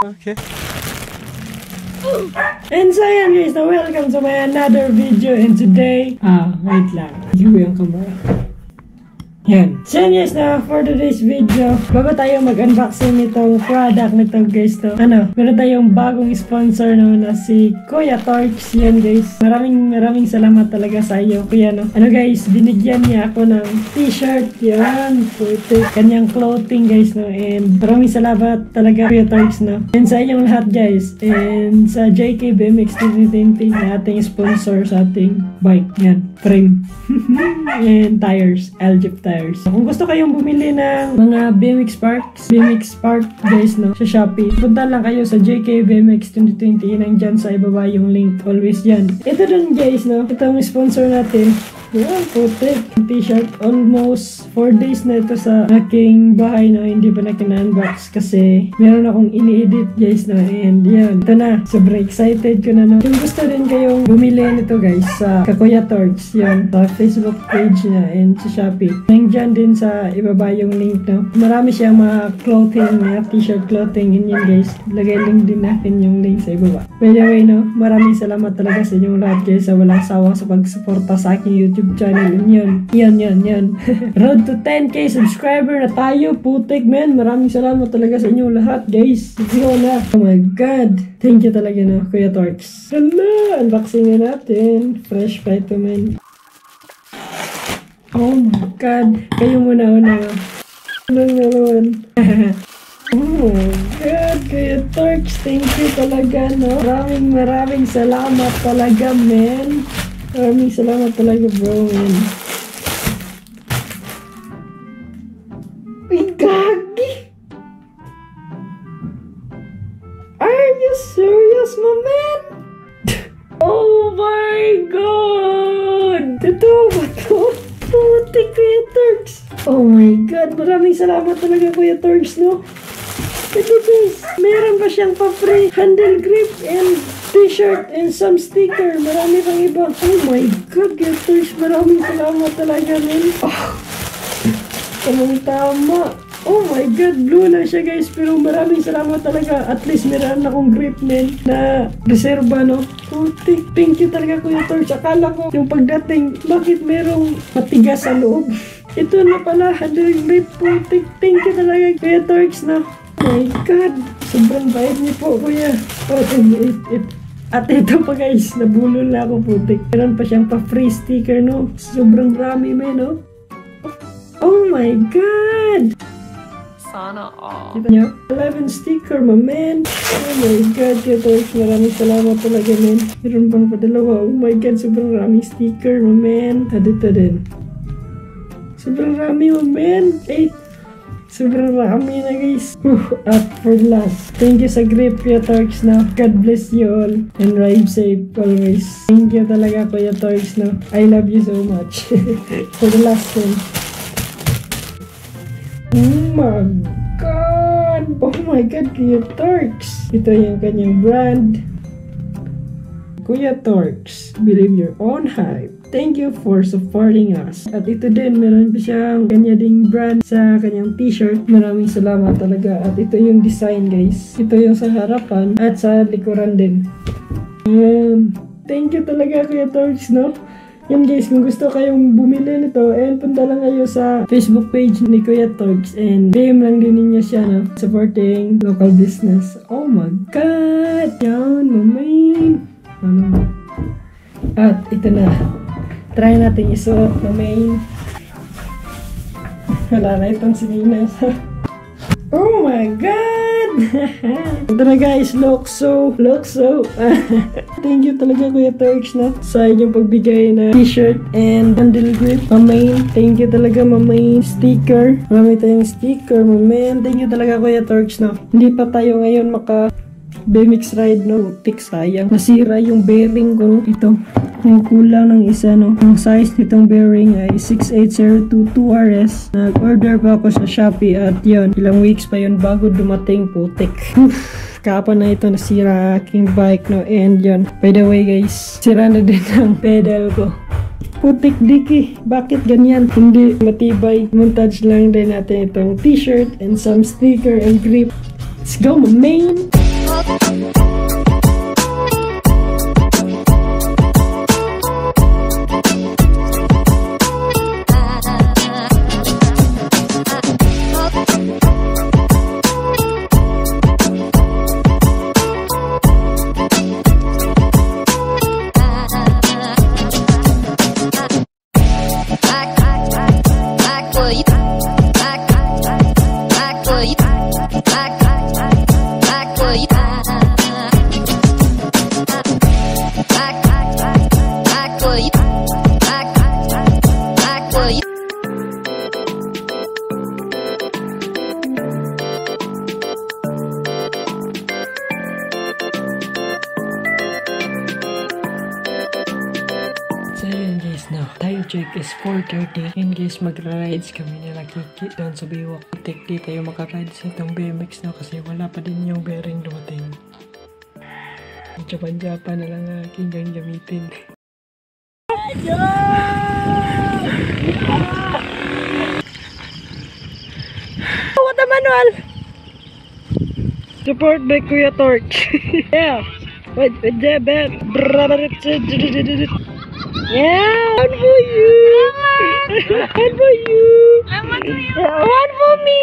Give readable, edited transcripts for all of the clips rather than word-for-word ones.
Okay. And so yan guys, na welcome to my another video, and today, wait lang, view yung camera. Yan. So yan guys, na for today's video, bago tayo mag-unboxing nitong product nito guys, to meron tayong bagong sponsor na si Kuya Torx. Yan guys, maraming salamat talaga sa iyo Kuya guys, binigyan niya ako ng t-shirt. Yan, puti, kanyang clothing guys and maraming salamat talaga Kuya Torx and sa inyong lahat guys, and sa JK BMX 2020 na ating sponsor sa ating bike. Yan, frame and tires, Aljip tires. Kung gusto kayong bumili ng mga BMX Park guys sa Shopee, punta lang kayo sa JK BMX 2020. Nandyan sa ibaba yung link, always yan. Ito dun guys itong sponsor natin. Wow, putik. T-shirt. Almost 4 days na ito sa aking bahay hindi pa na kina-unbox kasi meron akong ini-edit guys and yan. Ito na. Sobrang excited ko na Kung gusto din kayong bumili nito guys sa Kuya Torx, yan. Sa Facebook page niya and sa Shopee. Nandiyan din sa ibaba yung link Marami siyang mga clothing, t-shirt clothing. Yan guys. Lagay link din natin yung link sa ibaba. By the way maraming salamat talaga sa inyong lahat guys sa walang sawang sa pagsuporta sa aking YouTube channel. Yan. Road to 10k subscriber na tayo, putik man. Maraming salamat talaga sa inyo lahat guys. Let's go na. Oh my god, thank you talaga Kuya Torx. Hala, unboxing na natin. Fresh pa ito man. Oh my god, kayo muna naman. Oh my god, Kuya Torx, thank you talaga Maraming salamat talaga man. Maraming salamat talaga bro man. Uy, gagi! Are you serious, my man? Oh my god! Totoo ba ito? Putik, Kuya Torx! Oh my god, maraming salamat talaga Kuya Torx Ito guys, meron pa siyang pa-free handle grip and t-shirt and some sticker. Marami pang iba. Oh my god, Kuya Torx, maraming salamat talaga Tama. Oh my god, blue na siya guys, pero maraming salamat talaga. At least meron akong grip na reserva Putik, thank you talaga Kuya Torx. Akala ko yung pagdating, bakit merong matigas sa loob? Ito na pala, handle grip. Putik, thank you talaga Kuya Torx Oh my god, sobrang bait niyo po Kuya. At ito pa guys, nabulol na ako putik. Meron pa siyang pa-free sticker Sobrang rami man Oh my god! Sana all. Kita niyo? 11 sticker, my man. Oh my god, Kuya Torx, maraming salamat talaga man. Meron pang padalawa. Oh my god, sobrang raming sticker, my man. Dito din. Sobrang rami, my man. 8. Sobrang rami na guys. At for the last, thank you sa grip Kuya Torx God bless you all and ride safe always. Thank you talaga Kuya Torx I love you so much. For the last one. Oh my god Kuya Torx. Ito yung kanyang brand. Kuya Torx, believe your own hype. Thank you for supporting us. At ito din, meron pa siyang kanya ding brand sa kanyang t-shirt. Maraming salamat talaga. At ito yung design guys. Ito yung sa harapan at sa likuran din. Thank you talaga Kuya Torx Yan guys, kung gusto kayong bumili nito, punta lang kayo sa Facebook page ni Kuya Torx and DM lang din ninyo siya supporting local business. Oh my god! Yan, mamain! At ito na. Try natin isuot na main. Wala na itong sininas. Oh my god! Ito na guys, look so. Thank you talaga Kuya Torx sa inyong pagbigay na t-shirt and handle grip. Mamain, thank you talaga mamain. Sticker, marami tayong sticker mamain. Thank you talaga Kuya Torx Hindi pa tayo ngayon maka BMX ride Tik, sayang. Nasira yung bearing ko ito. Yung kulang ng isa Ang size nitong bearing ay 68022RS. Nag-order pa ako sa Shopee at yun, ilang weeks pa yun bago dumating putik. Kapan na ito nasira aking bike and yun. By the way guys, sira na din ang pedal ko. Putik diki, bakit ganyan? Hindi matibay. Montage lang din natin itong t-shirt and some sticker and grip. Let's go, my man! check is 4:30. And guys, magra-rides kami nila Kiki doon sa Biwak. Di tayo makarides itong BMX na kasi wala pa din yung bearing dumating. Japan-Japan na lang aking gamitin. What a manual! Support by Kuya Torch. Yeah. Wait, Jebet. Yeah, one for you. One for you. One for me.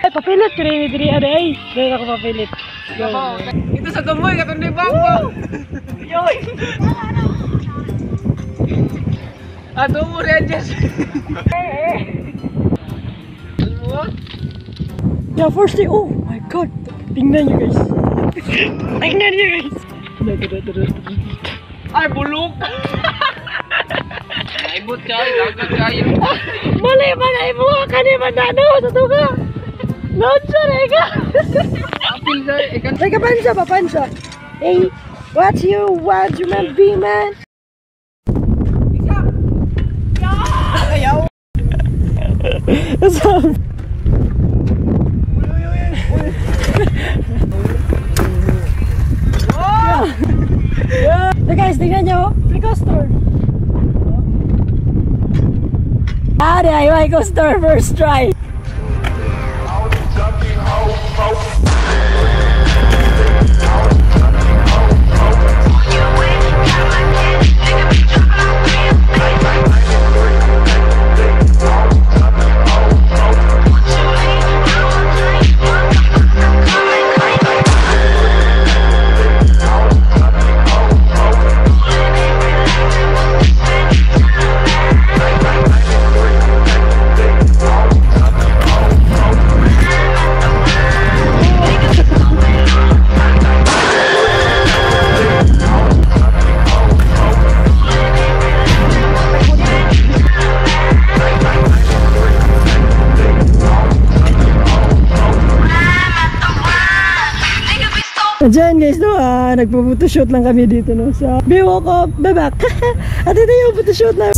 Ay, papilit ko rin ito rin. Ay, dahil ako papilit. Ito sa tumoy, katong di bangko. Yoy! Ato mo rin, Jess. Yeah, first day. Oh my god. Tingnan nyo guys. Tingnan nyo guys. Ay, bulok! Naibot ka, ilagat kayo. Mali ba na ibuha ka ni Mandano sa tuga? Noon siya, Rega. Apil sa ikan. Rega, pansa pa, pansa. Hey, what's you man be, man? Ayaw! What's up? Yeah. So guys, tingnan nyo, free coaster. DIY coaster first try. Diyan guys, no, nagpo-photoshoot lang kami dito, no, sa Biwak of Babak. At ito yung photoshoot na.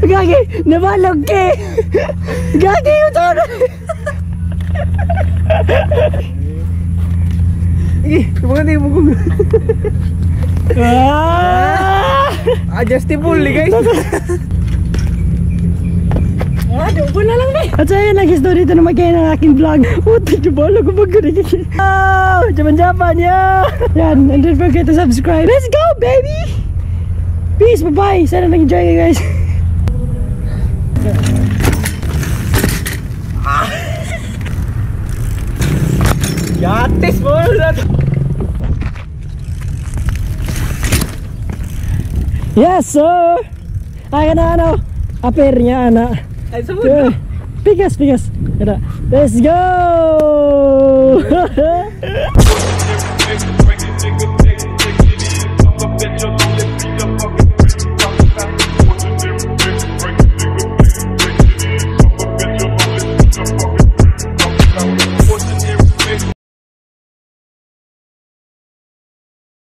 Gagi, nabalog ke. Gagi yung tono. Gimana ibu gue? Adjustable guys. Aduh, pun na lang na. At so yun, nag-story dito na magkaya ng aking vlog. Puti, nabalog ko magkaya. Oh, Japan-Japan, yeah. Yan, and don't forget to subscribe. Let's go, baby. Peace, bye-bye. Sana nag-enjoy kayo guys. Yatis mo na. Yes, sir. Ay, ano, aper niya, anak. Ay, sabon. Pigas. Let's go.